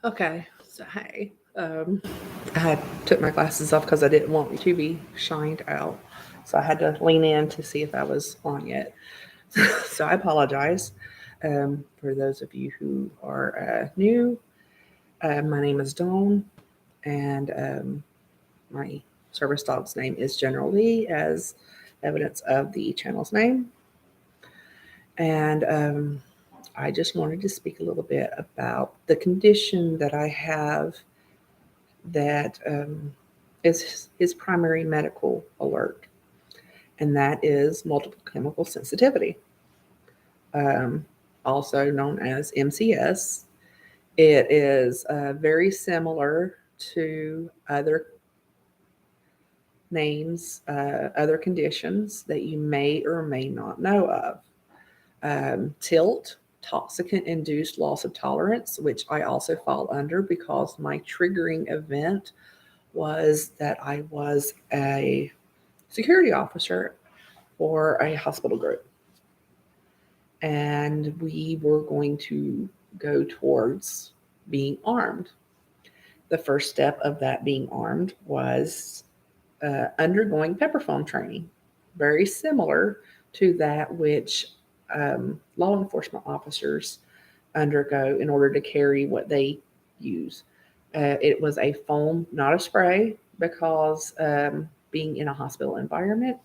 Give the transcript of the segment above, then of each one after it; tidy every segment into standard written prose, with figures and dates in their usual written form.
Okay, so hey, I had took my glasses off because I didn't want to be shined out, so I had to lean in to see if I was on yet. So I apologize for those of you who are new. My name is Dawn, and my service dog's name is General Lee, as evidence of the channel's name. And I just wanted to speak a little bit about the condition that I have that is his primary medical alert, and that is multiple chemical sensitivity, um, also known as MCS. It is very similar to other names, other conditions that you may or may not know of. Tilt, toxicant induced loss of tolerance, which I also fall under because my triggering event was that I was a security officer for a hospital group. And we were going to go towards being armed. The first step of that being armed was undergoing pepper foam training, very similar to that which law enforcement officers undergo in order to carry what they use. It was a foam, not a spray, because being in a hospital environment,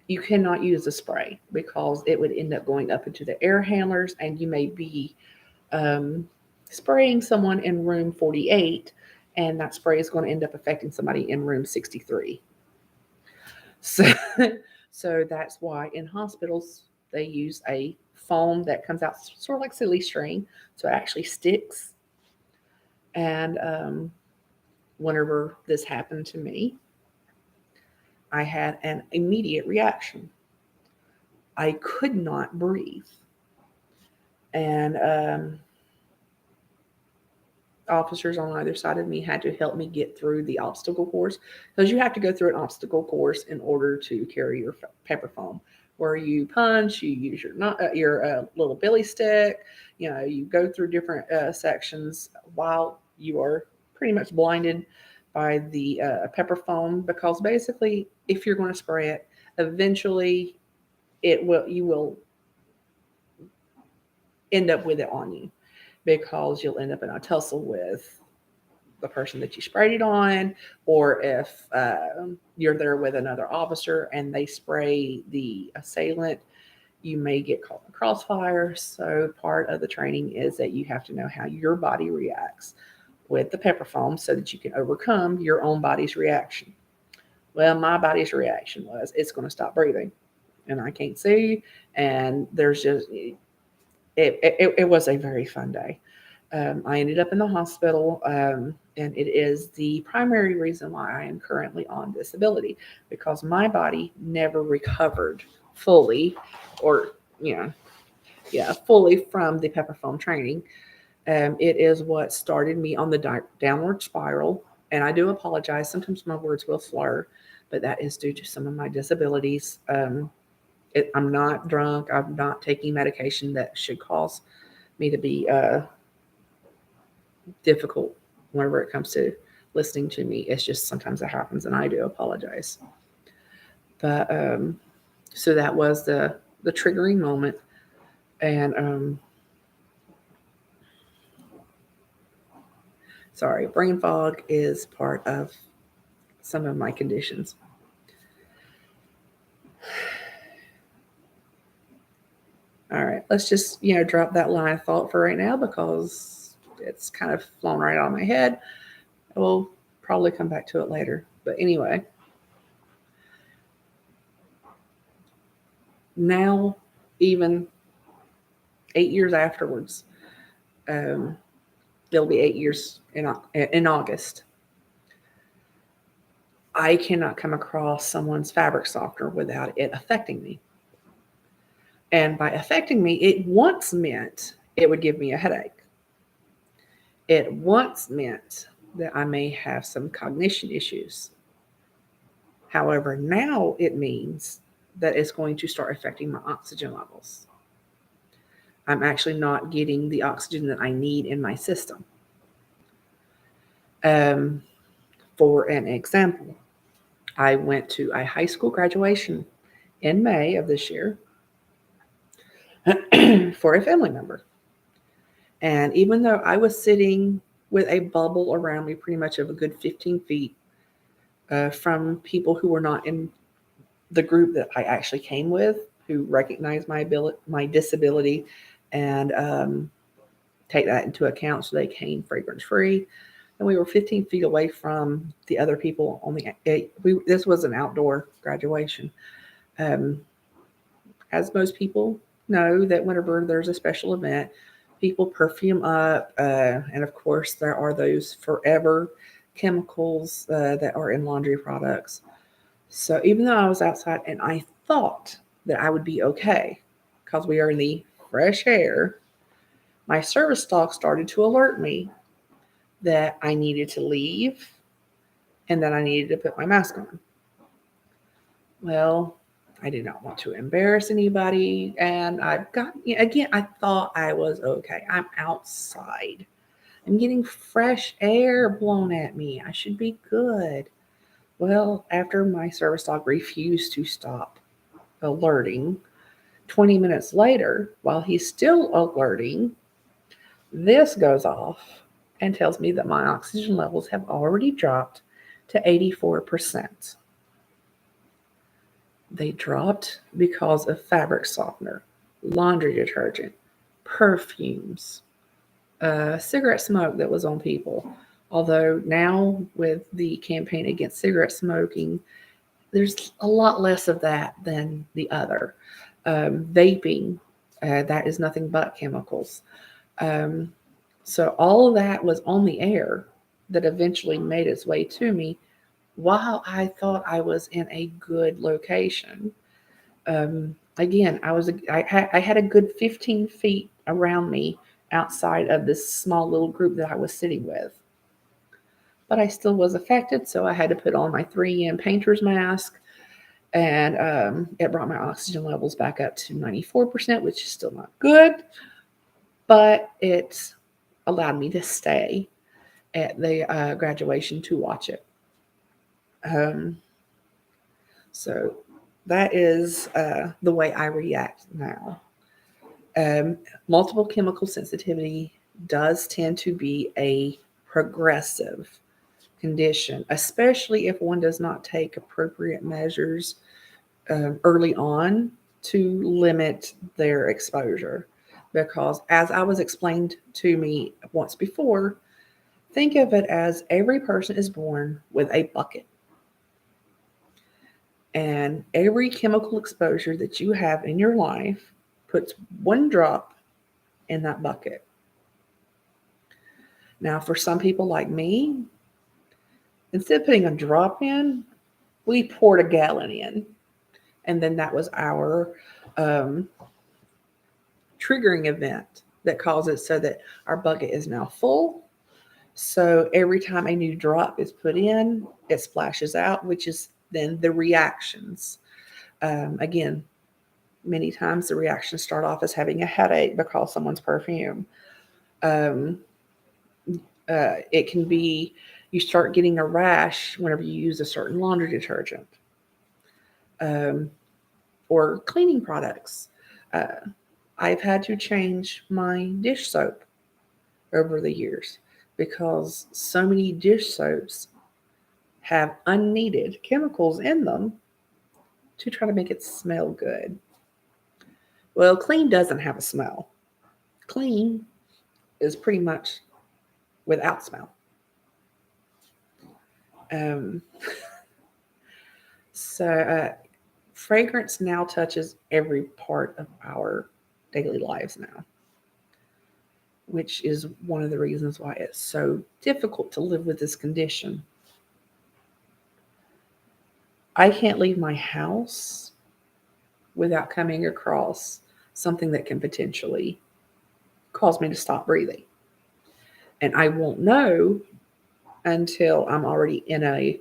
you cannot use a spray because it would end up going up into the air handlers, and you may be um, spraying someone in room 48, and that spray is going to end up affecting somebody in room 63. So, so that's why in hospitals they use a foam that comes out sort of like silly string, so it actually sticks. And whenever this happened to me, I had an immediate reaction. I could not breathe, and officers on either side of me had to help me get through the obstacle course, because you have to go through an obstacle course in order to carry your pepper foam, where you punch, you use your little billy stick, you go through different sections while you are pretty much blinded by the pepper foam, because basically if you're going to spray it, eventually you will end up with it on you, because you'll end up in a tussle with the person that you sprayed it on, or if you're there with another officer and they spray the assailant, you may get caught in the crossfire. So, part of the training is that you have to know how your body reacts with the pepper foam so that you can overcome your own body's reaction. Well, my body's reaction was it's going to stop breathing, and I can't see, and there's just it was a very fun day. I ended up in the hospital, and it is the primary reason why I am currently on disability, because my body never recovered fully, or you know, yeah, fully from the pepper foam training. It is what started me on the downward spiral, and I do apologize. Sometimes my words will slur, but that is due to some of my disabilities. I'm not drunk. I'm not taking medication that should cause me to be difficult whenever it comes to listening to me. It's just sometimes it happens, and I do apologize. But so that was the triggering moment, and sorry, brain fog is part of some of my conditions. All right, let's just drop that line of thought for right now, because it's kind of flown right out of my head. We'll probably come back to it later. But anyway, now, even 8 years afterwards, um, it'll be 8 years in August. I cannot come across someone's fabric softener without it affecting me. And by affecting me, it once meant it would give me a headache. It once meant that I may have some cognition issues. However, now it means that it's going to start affecting my oxygen levels. I'm actually not getting the oxygen that I need in my system. Um, for an example, I went to a high school graduation in May of this year for a family member. And even though I was sitting with a bubble around me, pretty much of a good 15 feet from people who were not in the group that I actually came with, who recognized my disability, and take that into account, so they came fragrance free. And we were 15 feet away from the other people on this was an outdoor graduation. Um, as most people know, that whenever there's a special event, people perfume up, and of course there are those forever chemicals that are in laundry products. So even though I was outside and I thought that I would be okay because we are in the fresh air, my service dog started to alert me that I needed to leave and that I needed to put my mask on. Well, I did not want to embarrass anybody. And again, I thought I was okay. I'm outside. I'm getting fresh air blown at me. I should be good. Well, after my service dog refused to stop alerting, 20 minutes later, while he's still alerting, this goes off and tells me that my oxygen levels have already dropped to 84%. They dropped because of fabric softener, laundry detergent, perfumes, cigarette smoke that was on people. Although now, with the campaign against cigarette smoking, there's a lot less of that than the other. Vaping, that is nothing but chemicals. Um, so all of that was on the air that eventually made its way to me while I thought I was in a good location. Again, I had a good 15 feet around me outside of this small little group that I was sitting with. But I still was affected, so I had to put on my 3M painter's mask, and it brought my oxygen levels back up to 94%, which is still not good, but it allowed me to stay at the graduation to watch it. Um, so that is the way I react now. Um, Multiple chemical sensitivity does tend to be a progressive condition, especially if one does not take appropriate measures early on to limit their exposure. Because, as I was explained to me once before, think of it as every person is born with a bucket. And every chemical exposure that you have in your life puts one drop in that bucket. Now, for some people like me, instead of putting a drop in, we poured a gallon in. And then that was our um, triggering event that caused it so that our bucket is now full. So every time a new drop is put in, it splashes out, which is then the reactions. Again, many times the reactions start off as having a headache because someone's perfume. Um, it can be you start getting a rash whenever you use a certain laundry detergent um, or cleaning products. Uh, I've had to change my dish soap over the years because so many dish soaps have unneeded chemicals in them to try to make it smell good. Well, clean doesn't have a smell. Clean is pretty much without smell. Um, so, fragrance now touches every part of our daily lives now, which is one of the reasons why it's so difficult to live with this condition. I can't leave my house without coming across something that can potentially cause me to stop breathing. And I won't know until I'm already in a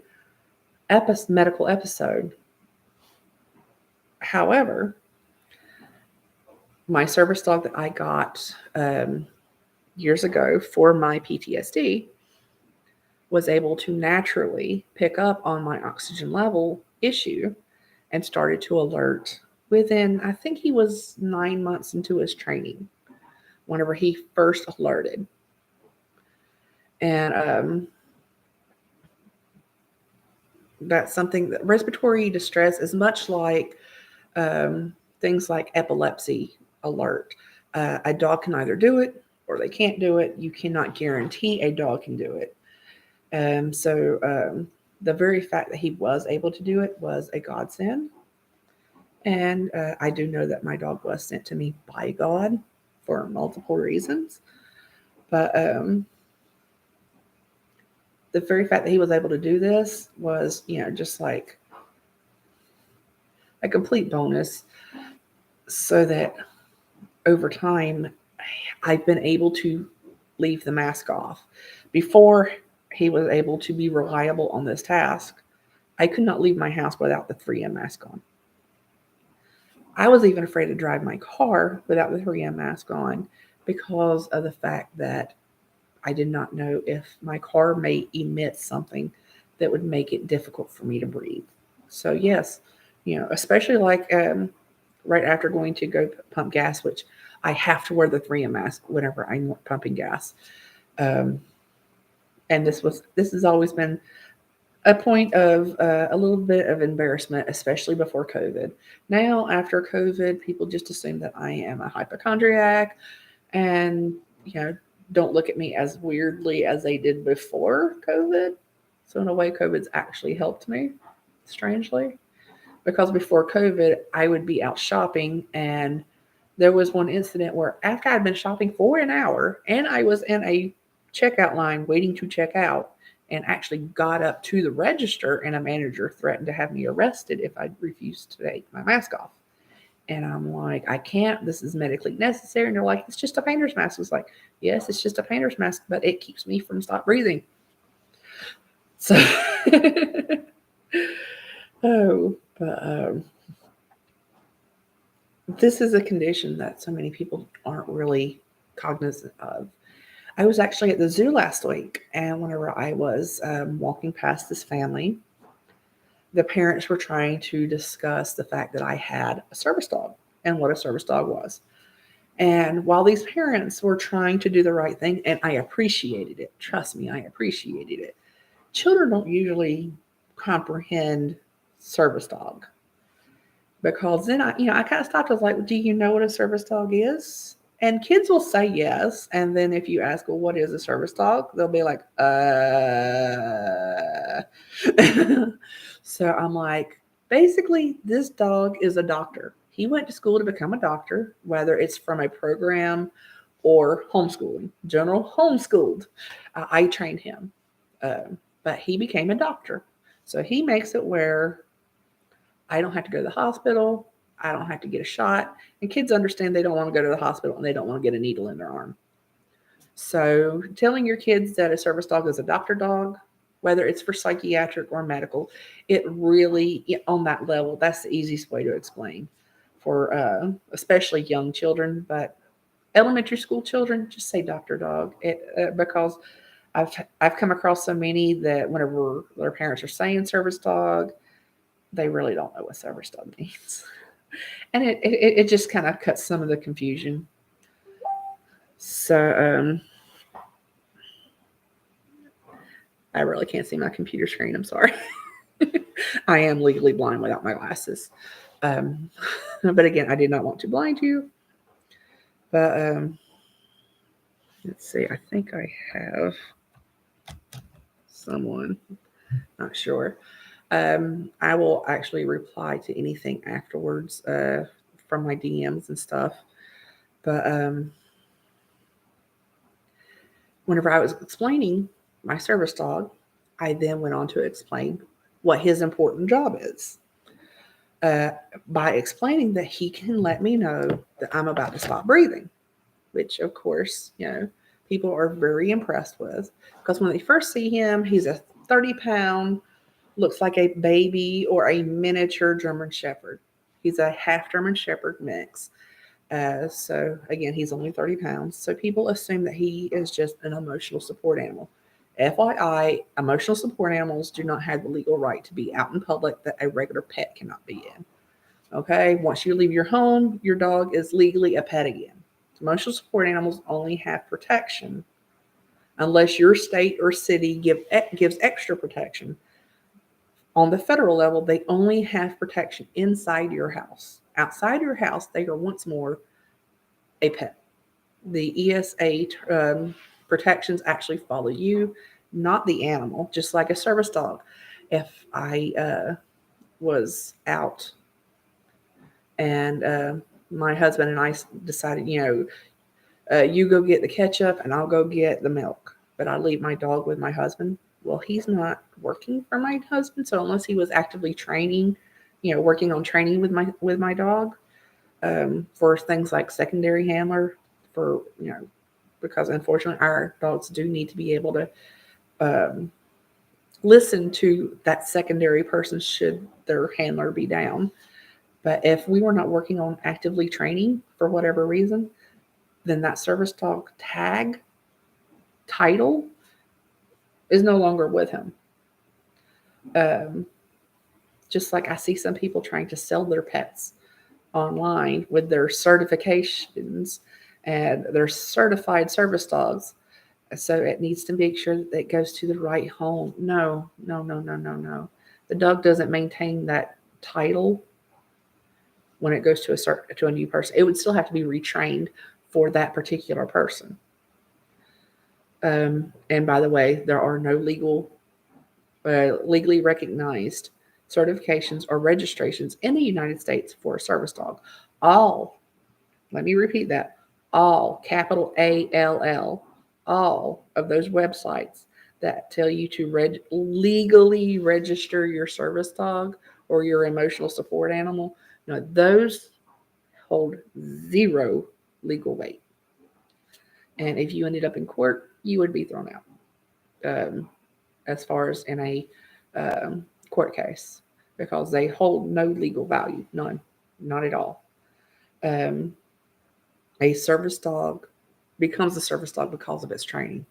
medical episode. However, my service dog that I got years ago for my PTSD was able to naturally pick up on my oxygen level issue and started to alert within, I think he was 9 months into his training whenever he first alerted. And that's something that respiratory distress is much like um, things like epilepsy alert. A dog can either do it or they can't do it. You cannot guarantee a dog can do it. So the very fact that he was able to do it was a godsend. And I do know that my dog was sent to me by God for multiple reasons. But the very fact that he was able to do this was, just like a complete bonus, so that over time, I've been able to leave the mask off. Before he was able to be reliable on this task, I could not leave my house without the 3M mask on. I was even afraid to drive my car without the 3M mask on because of the fact that I did not know if my car may emit something that would make it difficult for me to breathe. So yes, especially like right after going to go pump gas, which I have to wear the 3M mask whenever I'm pumping gas. Um, and this has always been a point of a little bit of embarrassment, especially before COVID. Now, after COVID, people just assume that I am a hypochondriac and, don't look at me as weirdly as they did before COVID. So, in a way, COVID's actually helped me, strangely, because before COVID, I would be out shopping, and there was one incident where after I'd been shopping for an hour and I was in a checkout line waiting to check out, and actually got up to the register, and a manager threatened to have me arrested if I refused to take my mask off. And I'm like, I can't, this is medically necessary. And they're like, it's just a painter's mask. It's like, yes, it's just a painter's mask, but it keeps me from stop breathing. So, but this is a condition that so many people aren't really cognizant of. I was actually at the zoo last week, and whenever I was walking past this family, the parents were trying to discuss the fact that I had a service dog and what a service dog was. And while these parents were trying to do the right thing, and I appreciated it, trust me, I appreciated it, children don't usually comprehend service dog. Because then I kind of stopped. I was like, well, do you know what a service dog is? And kids will say yes. And then if you ask, well, what is a service dog? They'll be like, So I'm like, basically, this dog is a doctor. He went to school to become a doctor, whether it's from a program or homeschooling, general homeschooled. I trained him, but he became a doctor. So he makes it where I don't have to go to the hospital. I don't have to get a shot. And kids understand they don't want to go to the hospital and they don't want to get a needle in their arm. So telling your kids that a service dog is a doctor dog, whether it's for psychiatric or medical, it really, on that level, that's the easiest way to explain for especially young children. But elementary school children, just say doctor dog. Because I've come across so many that whenever their parents are saying service dog, they really don't know what service dog means. And it just kind of cuts some of the confusion. So I really can't see my computer screen. I'm sorry. I am legally blind without my glasses. But again, I did not want to blind you. But let's see. I think I have someone. Not sure. I will actually reply to anything afterwards from my DMs and stuff. But whenever I was explaining my service dog, I then went on to explain what his important job is. By explaining that he can let me know that I'm about to stop breathing, which of course, people are very impressed with, because when they first see him, he's a 30-pound, looks like a baby or a miniature German Shepherd. He's a half German Shepherd mix. So again, he's only 30 pounds. So people assume that he is just an emotional support animal. FYI, emotional support animals do not have the legal right to be out in public that a regular pet cannot be in. Okay, once you leave your home, your dog is legally a pet again. Emotional support animals only have protection unless your state or city gives extra protection. On the federal level, they only have protection inside your house. Outside your house, they are once more a pet. The ESA protections actually follow you, not the animal, just like a service dog. If I was out and my husband and I decided, you go get the ketchup and I'll go get the milk, but I leave my dog with my husband. Well, he's not working for my husband, so unless he was actively training, working on training with my dog for things like secondary handler, for because unfortunately our dogs do need to be able to um, listen to that secondary person should their handler be down. But if we were not working on actively training for whatever reason, then that service dog tag title is no longer with him. Um, just like I see some people trying to sell their pets online with their certifications and their certified service dogs. So it needs to make sure that it goes to the right home. No, no, no, no, no, no. The dog doesn't maintain that title when it goes to a new person. It would still have to be retrained for that particular person. And by the way, there are no legally recognized certifications or registrations in the United States for a service dog. Let me repeat that, all, capital ALL, all of those websites that tell you to legally register your service dog or your emotional support animal, those hold zero legal weight. And if you ended up in court, you would be thrown out. As far as in a court case, because they hold no legal value, none, not at all. A service dog becomes a service dog because of its training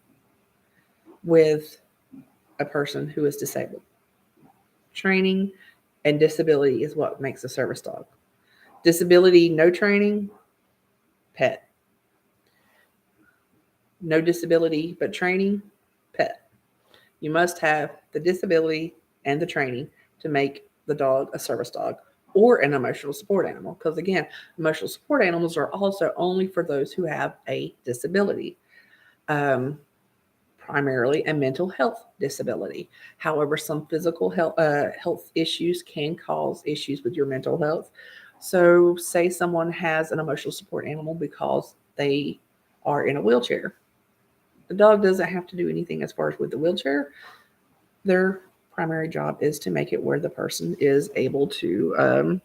with a person who is disabled. Training and disability is what makes a service dog. Disability, no training, pet. No disability but training, pet. You must have the disability and the training to make the dog a service dog or an emotional support animal. Because again, emotional support animals are also only for those who have a disability, primarily a mental health disability. However, some physical health issues can cause issues with your mental health. So say someone has an emotional support animal because they are in a wheelchair. The dog doesn't have to do anything as far as with the wheelchair. Their primary job is to make it where the person is able to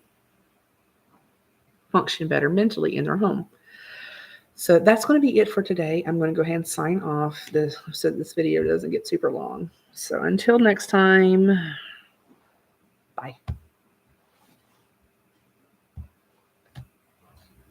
function better mentally in their home. So that's going to be it for today. I'm going to go ahead and sign off so this video doesn't get super long. So until next time, bye.